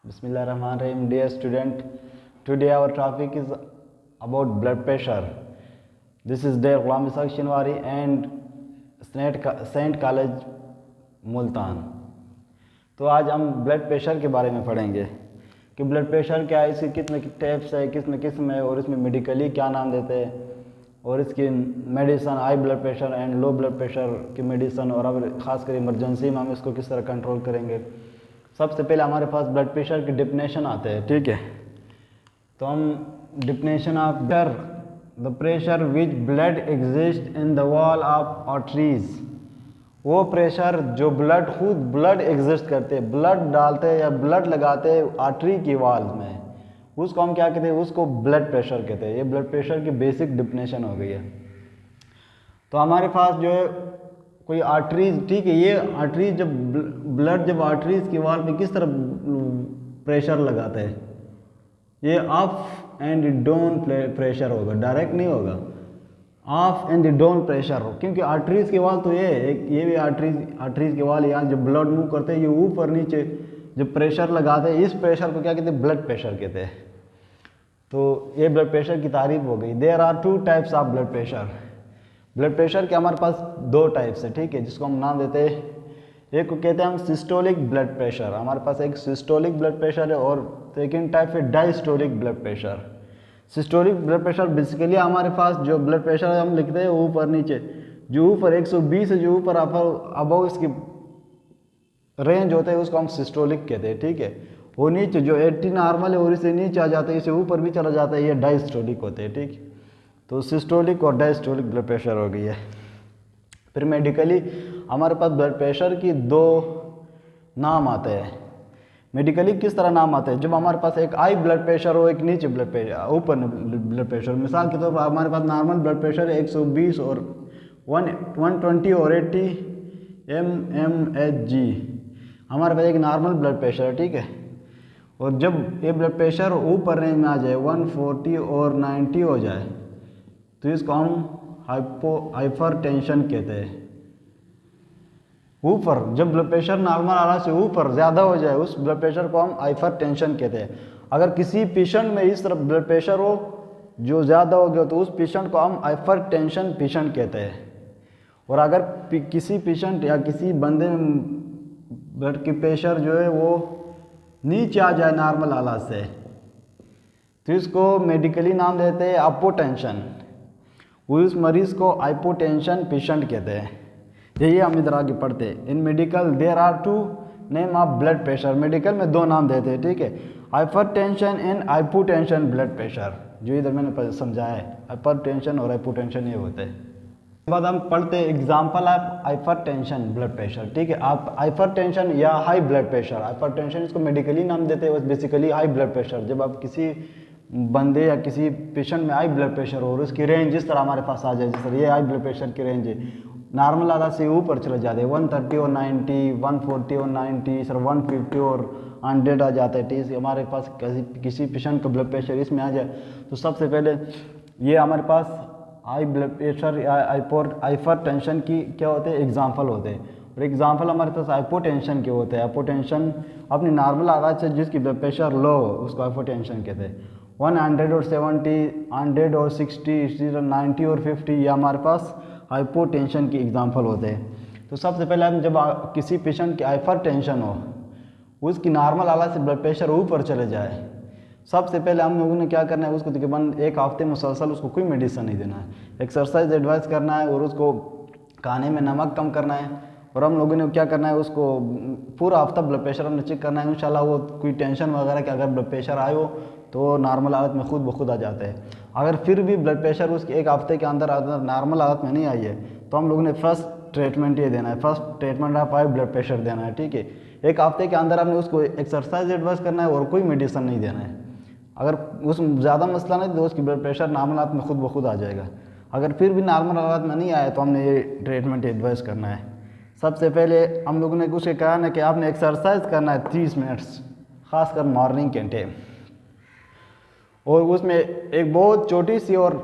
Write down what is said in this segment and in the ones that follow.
Bismillahirrahmanirrahim. Dear student, today our topic is about blood pressure. This is Dear Ghulam Ishaq Shinwari and Saint college Multan. तो आज हम blood pressure के बारे में पढ़ेंगे कि ब्लड प्रेशर क्या है, इसके कितने टाइप्स है, कितने किस्म है और इसमें मेडिकली क्या नाम देते हैं और इसकी medicine, high blood pressure and low blood pressure की मेडिसन, और अब खासकर इमरजेंसी में हम इसको किस तरह कंट्रोल करेंगे। सबसे पहले हमारे पास ब्लड प्रेशर की डिफिनेशन आते हैं, ठीक है। तो हम definition of the pressure which blood exist in the wall of arteries, वो प्रेशर जो ब्लड खुद ब्लड एग्जिस्ट करते हैं, ब्लड डालते हैं या ब्लड लगाते हैं आर्टरी की वॉल में, उसको हम क्या कहते हैं, उसको ब्लड प्रेशर कहते हैं। ये ब्लड प्रेशर की बेसिक डिफिनेशन हो गई है। तो हमारे पास जो है कोई आर्टरीज, ठीक है, ये आर्टरीज जब ब्लड जब आर्टरीज की वॉल पे किस तरह प्रेशर लगाते हैं, ये अप एंड डाउन प्रेशर होगा, डायरेक्ट नहीं होगा, अप एंड डाउन प्रेशर हो, क्योंकि आर्टरीज की वॉल तो ये भी आर्टरीज की वॉल, यहाँ जब ब्लड मूव करते हैं ये ऊपर नीचे जब प्रेशर लगाते हैं, इस प्रेशर को क्या कहते हैं, ब्लड प्रेशर कहते हैं। तो ये ब्लड प्रेशर की तारीफ हो गई। There are two types of blood pressure. Blood pressure के हमारे पास दो टाइप्स है, ठीक है, जिसको हम नाम देते हैं, एक को कहते हैं हम सिस्टोलिक ब्लड प्रेशर। हमारे पास एक सिस्टोलिक ब्लड प्रेशर है और सेकेंड टाइप है diastolic blood pressure. Systolic blood pressure basically हमारे पास जो ब्लड प्रेशर है हम लिखते हैं ऊपर नीचे, जो ऊपर 120 है, जो ऊपर अबव इसकी रेंज होता है उसको हम सिस्टोलिक कहते हैं, ठीक है। वो नीचे जो 80 नॉर्मल है और इससे नीचे आ जाता है, इससे ऊपर भी चला जाता है, ये डायस्टोलिक होते हैं, ठीक। तो सिस्टोलिक और डायस्टोलिक ब्लड प्रेशर हो गई है। फिर मेडिकली हमारे पास ब्लड प्रेशर की दो नाम आते हैं। मेडिकली किस तरह नाम आते हैं, जब हमारे पास एक हाई ब्लड प्रेशर हो, एक नीचे ब्लड प्रेशर, ऊपर ब्लड प्रेशर। मिसाल के तौर पर हमारे पास नॉर्मल ब्लड प्रेशर है 120 और 120 और 80 mmHg, हमारे पास एक नॉर्मल ब्लड प्रेशर है, ठीक है। और जब ये ब्लड प्रेशर ऊपर रेंज में आ जाए 140 और 90 हो जाए तो इसको हम हाइपरटेंशन कहते हैं। ऊपर जब ब्लड प्रेशर नॉर्मल हालत से ऊपर ज़्यादा हो जाए उस ब्लड प्रेशर को हम हाइपरटेंशन कहते हैं। अगर किसी पेशेंट में इस तरह ब्लड प्रेशर हो जो ज़्यादा हो गया तो उस पेशेंट को हम हाइपरटेंशन पेशेंट कहते हैं। और अगर किसी पेशेंट या किसी बंदे में ब्लड की प्रेशर जो है वो नीचे आ जाए नॉर्मल हालत से तो इसको मेडिकली नाम देते हैं हाइपोटेंशन। उस मरीज को हाइपोटेंशन पेशेंट कहते हैं। यही हम इधर आगे पढ़ते हैं। In medical there are two name of blood pressure. Medical में दो नाम देते हैं, ठीक है, hypertension and hypotension blood pressure, जो इधर मैंने समझाया है। हाइपरटेंशन और हाइपोटेंशन ये होते हैं। बाद हम पढ़ते हैं example of hypertension blood pressure, ठीक है। आप हाइपरटेंशन या हाई ब्लड प्रेशर, हाइपरटेंशन इसको मेडिकली नाम देते हैं, बेसिकली हाई ब्लड प्रेशर। जब आप किसी बंदे या किसी पेशेंट में हाई ब्लड प्रेशर हो और उसकी रेंज जिस तरह हमारे पास आ जाए, जिस तरह ये हाई ब्लड प्रेशर की रेंज है, नॉर्मल हालत से ऊपर चले जाते हैं 130 और 90, 140 और 90, सर 150 और 100 आ जाता है, ठीक है। हमारे पास किसी पेशेंट का ब्लड प्रेशर इसमें आ जाए तो सबसे पहले ये हमारे पास हाई ब्लड प्रेशर या हाइपरटेंशन की क्या होते हैं, एग्जाम्पल होते हैं। और एग्जाम्पल हमारे पास हाइपोटेंशन के होते हैं। हाइपोटेंशन अपनी नॉर्मल हालत से जिसकी ब्लड प्रेशर लो हो उसको हाइपोटेंशन कहते हैं। 100 और 70, 100 और 60, 90 और 50 ये हमारे पास हाइपोटेंशन की एग्जाम्पल होते हैं। तो सबसे पहले हम जब किसी पेशेंट की हाइपरटेंशन हो, उसकी नॉर्मल हालत से ब्लड प्रेशर ऊपर चले जाए, सबसे पहले हम लोगों ने क्या करना है, उसको तकरीबन एक हफ्ते मुसलसल उसको कोई मेडिसिन नहीं देना है, एक्सरसाइज एडवाइस करना है और उसको खाने में नमक कम करना है। और हम लोगों ने क्या करना है, उसको पूरा हफ्ता ब्लड प्रेशर हमने चेक करना है। इंशाल्लाह वो कोई टेंशन वगैरह कि अगर ब्लड प्रेशर आए हो तो नॉर्मल हालत में खुद ब खुद आ जाते हैं। अगर फिर भी ब्लड प्रेशर उसके एक हफ्ते के अंदर नॉर्मल हालत में नहीं आई है तो हम लोगों ने फर्स्ट ट्रीटमेंट ये देना है, first treatment of high blood pressure देना है, ठीक है। एक हफ्ते के अंदर हमने उसको एक्सरसाइज एडवाइस करना है और कोई मेडिसिन नहीं देना है। अगर उस ज़्यादा मसला नहीं तो उसकी ब्लड प्रेशर नॉर्मल हालत में खुद ब खुद आ जाएगा। अगर फिर भी नॉर्मल हालत में नहीं आया तो हमने ये ट्रीटमेंट एडवाइस करना है। सबसे पहले हम लोगों ने उसे कहा ना कि आपने एक्सरसाइज करना है 30 मिनट्स, खासकर मॉर्निंग के टाइम। और उसमें एक बहुत छोटी सी और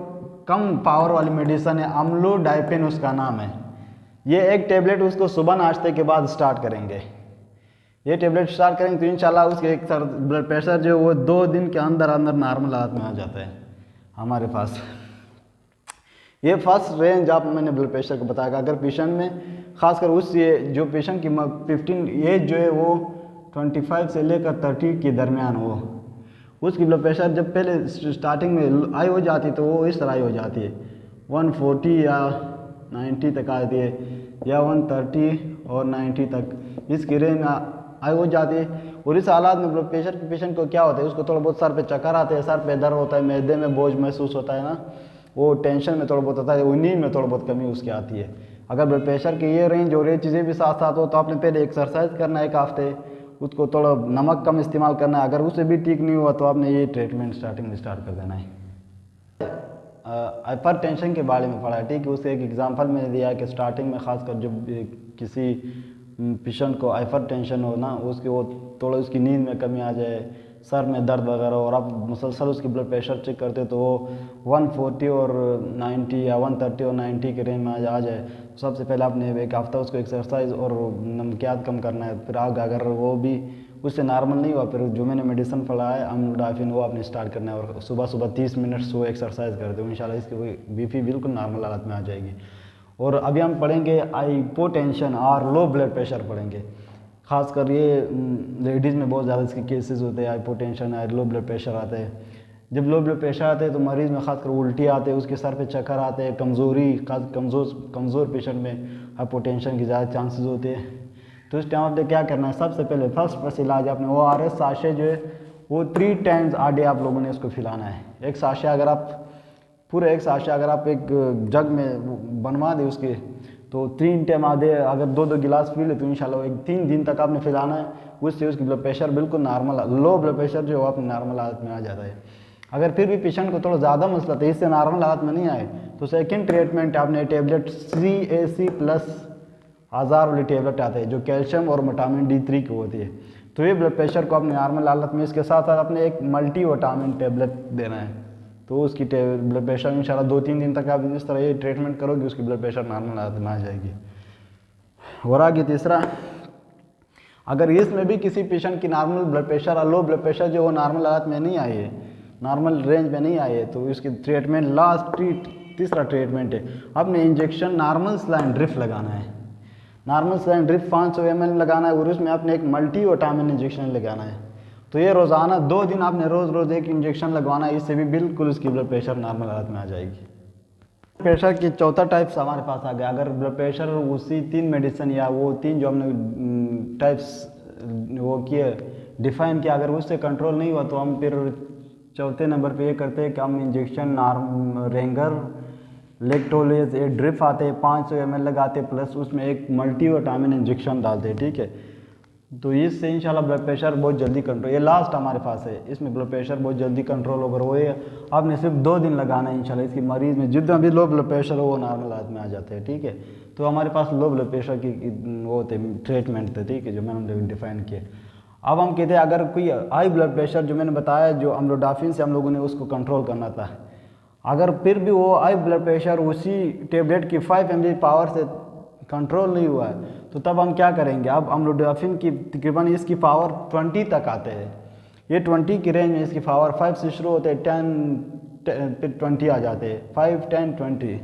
कम पावर वाली मेडिसिन है, अम्लोडाइपेन उसका नाम है। ये एक टेबलेट उसको सुबह नाश्ते के बाद स्टार्ट करेंगे। ये टेबलेट स्टार्ट करेंगे तो इंशाल्लाह उसके एक ब्लड प्रेशर जो वो 2 दिन के अंदर अंदर नॉर्मल हालत में आ जाता है हमारे पास। ये फर्स्ट रेंज आप मैंने ब्लड प्रेशर को बताया। अगर पेशेंट में खासकर उस ये जो पेशेंट की 15 एज जो है वो 25 से लेकर 30 के दरमियान हो, उसकी ब्लड प्रेशर जब पहले स्टार्टिंग में हाई हो जाती है तो वो इस तरह हाई हो जाती है 140 या 90 तक आती है, या 130 और 90 तक इसकी रेंज हाई हो जाती है। और इस हालात में ब्लड प्रेशर के पेशेंट को क्या होता है, उसको थोड़ा बहुत सर पे चक्कर आते हैं, सर पे दर्द होता है, मैदे में बोझ महसूस होता है ना, वो टेंशन में थोड़ा बहुत होता है, नींद में थोड़ा बहुत कमी उसकी आती है। अगर ब्लड प्रेशर की ये रेंज और ये चीज़ें भी साथ साथ हो तो आपने पहले एक्सरसाइज करना है एक हफ्ते, उसको थोड़ा नमक कम इस्तेमाल करना है। अगर उससे भी ठीक नहीं हुआ तो आपने ये ट्रीटमेंट स्टार्टिंग में स्टार्ट कर देना है। हाइपर टेंशन के बारे में पढ़ा है, ठीक है। उससे एक एग्जांपल मैंने दिया है कि स्टार्टिंग में खासकर जब किसी पेशेंट को हाइपर टेंशन हो ना, उसके वो थोड़ा उसकी नींद में कमी आ जाए, सर में दर्द वगैरह, और आप मुसलसल उसकी ब्लड प्रेशर चेक करते तो वो 140 और 90 या 130 और 90 के रेंज में आ जाए, सबसे पहले आपने एक हफ्ता उसको एक्सरसाइज और नमकियात कम करना है। फिर आगे अगर वो भी उससे नॉर्मल नहीं हुआ, फिर जो मैंने मेडिसिन पढ़ा है अम्लोडाफिन वो आपने स्टार्ट करना है, और सुबह सुबह 30 मिनट वो एक्सरसाइज कर दो, इंशाल्लाह इसकी बीपी बिल्कुल नॉर्मल हालत में आ जाएगी। और अभी हम पढ़ेंगे हाइपोटेंशन और लो ब्लड प्रेशर पढ़ेंगे। खासकर ये लेडीज़ में बहुत ज़्यादा इसके केसेस होते हैं, हाइपोटेंशन है, लो ब्लड प्रेशर आते हैं। जब लो ब्लड प्रेशर आते हैं तो मरीज़ में खासकर उल्टी आते हैं, उसके सर पे चक्कर आते हैं, कमज़ोरी, खास कमज़ोर पेशेंट में हाइपोटेंशन की ज़्यादा चांसेस होते हैं। तो इस टाइम आपने क्या करना है, सबसे पहले फर्स्ट इलाज आपने ORS साशे जो है वो 3 टाइम्स a डे आप लोगों ने उसको पिलाना है। एक साशे अगर आप पूरे एक साशे अगर आप एक जग में बनवा दें उसके, तो 3 टाइम आधे अगर 2-2 गिलास पी ले तो इंशाल्लाह 3 दिन तक आपने पिलाना है। उससे उसकी ब्लड प्रेशर बिल्कुल नॉर्मल, लो ब्लड प्रेशर जो है अपनी नॉर्मल हालत में आ जाता है। अगर फिर भी पेशेंट को थोड़ा ज़्यादा मसला था, इससे नॉर्मल हालत में नहीं आए, तो सेकंड ट्रीटमेंट आपने टेबलेट CAC+ 1000 वाली टेबलेट आते हैं जो कैल्शियम और विटामिन D3 की होती है। तो ये ब्लड प्रेशर को अपनी नॉर्मल हालत में, इसके साथ साथ अपने एक मल्टी विटामिन टेबलेट देना है, तो उसकी ब्लड प्रेशर इंशाल्लाह 2-3 दिन तक आप इस तरह ये ट्रीटमेंट करोगे, उसकी ब्लड प्रेशर नॉर्मल हालत में आ जाएगी। और आगे तीसरा, अगर इसमें भी किसी पेशेंट की नॉर्मल ब्लड प्रेशर और लो ब्लड प्रेशर जो वो नॉर्मल हालत में नहीं आई है, नॉर्मल रेंज में नहीं आई है, तो इसकी ट्रीटमेंट तीसरा ट्रीटमेंट है, आपने इंजेक्शन नॉर्मल सलाइन ड्रिप लगाना है। नॉर्मल सलाइन ड्रिप 500 ml लगाना है, और उसमें आपने एक मल्टी विटामिन इंजेक्शन लगाना है। तो ये रोज़ाना 2 दिन आपने रोज़ एक इंजेक्शन लगवाना है, इससे भी बिल्कुल उसकी ब्लड प्रेशर नॉर्मल हालत में आ जाएगी। प्रेशर की चौथा टाइप्स हमारे पास आ गया। अगर ब्लड प्रेशर उसी 3 मेडिसिन या वो 3 जो हमने टाइप्स वो किए डिफाइन किया, अगर उससे कंट्रोल नहीं हुआ तो हम फिर चौथे नंबर पे ये करते हैं कि हम इंजेक्शन रेंगर लेक्टोलेज एक ड्रिप आते हैं 500 ml लगाते, प्लस उसमें एक मल्टी विटामिन इंजेक्शन डालते हैं, ठीक है। तो इससे इंशाल्लाह ब्लड प्रेशर बहुत जल्दी कंट्रोल, ये लास्ट हमारे पास है, इसमें ब्लड प्रेशर बहुत जल्दी कंट्रोल होगा। वो ये आपने सिर्फ 2 दिन लगाना है, इंशाल्लाह इसकी मरीज़ में जितना भी लो ब्लड प्रेशर हो वो नॉर्मल हालत में आ जाते हैं, ठीक है। तो हमारे पास लो ब्लड प्रेशर की वो होते ट्रीटमेंट थे, ठीक है, जो मैंने डिफाइन किए। अब हम कहते हैं अगर कोई हाई ब्लड प्रेशर जो मैंने बताया जो अम्लोडाफिन से हम लोगों ने उसको कंट्रोल करना था, अगर फिर भी वो हाई ब्लड प्रेशर उसी टेबलेट की 5 mg पावर से कंट्रोल नहीं हुआ है, तो तब हम क्या करेंगे, अब अम्लोडाफिन की तकरीबन इसकी पावर 20 तक आते हैं। ये 20 की रेंज में इसकी पावर 5 से शुरू होते हैं, 10 20 आ जाते हैं, 5 10 20।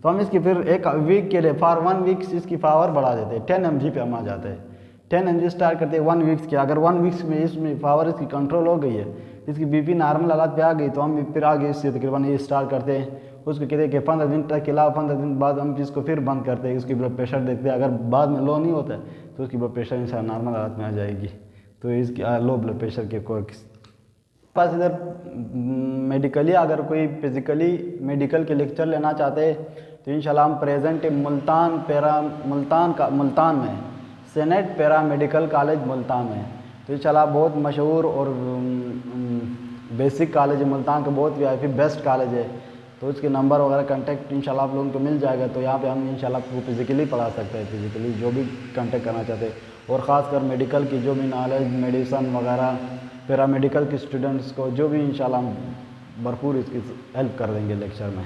तो हम इसकी फिर एक वीक के लिए फॉर 1 वीक इसकी पावर बढ़ा देते हैं, 10 mg पे हम आ जाते हैं। 10 mg स्टार्ट करते हैं 1 वीक्स के। अगर 1 वीक्स में इसमें पावर इसकी कंट्रोल हो गई है, इसकी बीपी नॉर्मल हालत पे आ गई, तो हम फिर आगे इससे तकरीबन ये स्टार्ट करते हैं, उसको कहते हैं कि 15 दिन तक खिलाओ, 15 दिन बाद हम इसको फिर बंद करते हैं, उसकी ब्लड प्रेशर देखते हैं। अगर बाद में लो नहीं होता है तो उसकी ब्लड प्रेशर इंशाल्लाह नॉर्मल हालत में आ जाएगी। तो इसकी लो ब्लड प्रेशर के कोर्स पास इधर मेडिकली अगर कोई फिज़िकली मेडिकल के लेक्चर लेना चाहते हैं तो इंशाल्लाह हम प्रेजेंट मुल्तान में senate para medical college Multan में। तो इंशाल्लाह बहुत मशहूर और बेसिक कॉलेज है मुल्तान का, बहुत VIP बेस्ट कॉलेज है। तो उसके नंबर वगैरह कांटेक्ट इंशाल्लाह आप लोगों को मिल जाएगा। तो यहाँ पे हम इंशाल्लाह आपको फिज़िकली पढ़ा सकते हैं, फिज़िकली जो भी कांटेक्ट करना चाहते हैं। और ख़ासकर मेडिकल की जो भी नॉलेज, मेडिसन वगैरह, पैरामेडिकल के स्टूडेंट्स को जो भी इंशाल्लाह हम भरपूर इसकी हेल्प कर देंगे लेक्चर में।